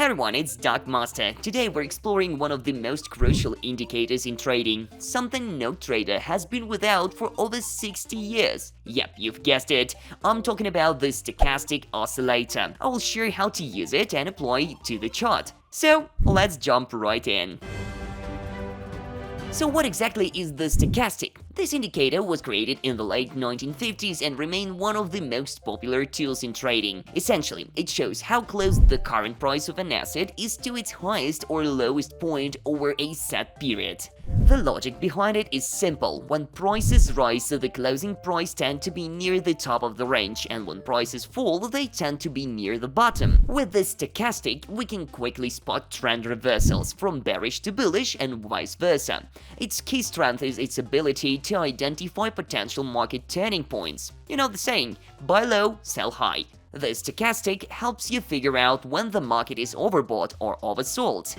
everyone, it's Master. Today we're exploring one of the most crucial indicators in trading, something no trader has been without for over 60 years. Yep, you've guessed it, I'm talking about the stochastic oscillator. I will share how to use it and apply it to the chart. So, let's jump right in. So what exactly is the stochastic? This indicator was created in the late 1950s and remained one of the most popular tools in trading. Essentially, it shows how close the current price of an asset is to its highest or lowest point over a set period. The logic behind it is simple. When prices rise, the closing price tend to be near the top of the range, and when prices fall, they tend to be near the bottom. With the stochastic, we can quickly spot trend reversals from bearish to bullish and vice versa. Its key strength is its ability to identify potential market turning points. You know the saying, buy low, sell high. The stochastic helps you figure out when the market is overbought or oversold.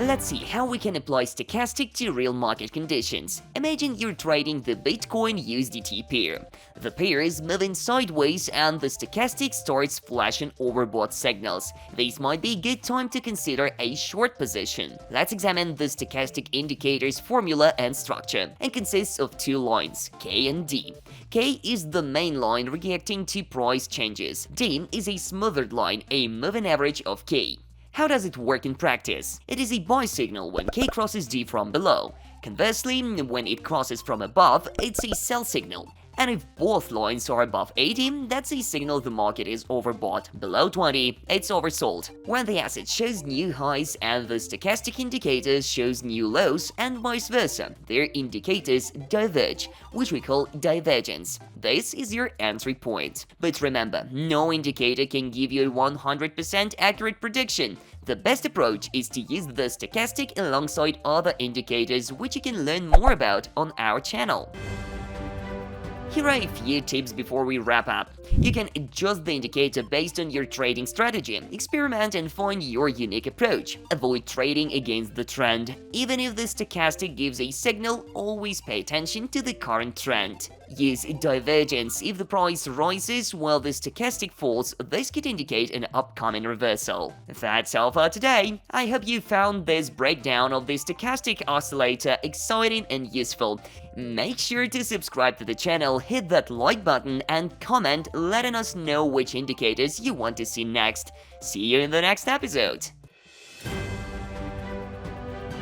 Let's see how we can apply stochastic to real market conditions. Imagine you're trading the Bitcoin USDT pair. The pair is moving sideways and the stochastic starts flashing overbought signals. This might be a good time to consider a short position. Let's examine the stochastic indicator's formula and structure. It consists of two lines, K and D. K is the main line reacting to price changes. D is a smoothed line, a moving average of K. How does it work in practice? It is a buy signal when K crosses D from below. Conversely, when it crosses from above, it's a sell signal. And if both lines are above 80, that's a signal the market is overbought. Below 20, it's oversold. When the asset shows new highs and the stochastic indicator shows new lows and vice versa, their indicators diverge, which we call divergence. This is your entry point. But remember, no indicator can give you a 100% accurate prediction. The best approach is to use the stochastic alongside other indicators, which you can learn more about on our channel. Here are a few tips before we wrap up. You can adjust the indicator based on your trading strategy, experiment and find your unique approach. Avoid trading against the trend. Even if the stochastic gives a signal, always pay attention to the current trend. Use divergence. If the price rises while the stochastic falls, this could indicate an upcoming reversal. That's all for today. I hope you found this breakdown of the stochastic oscillator exciting and useful. Make sure to subscribe to the channel, hit that like button and comment letting us know which indicators you want to see next. See you in the next episode.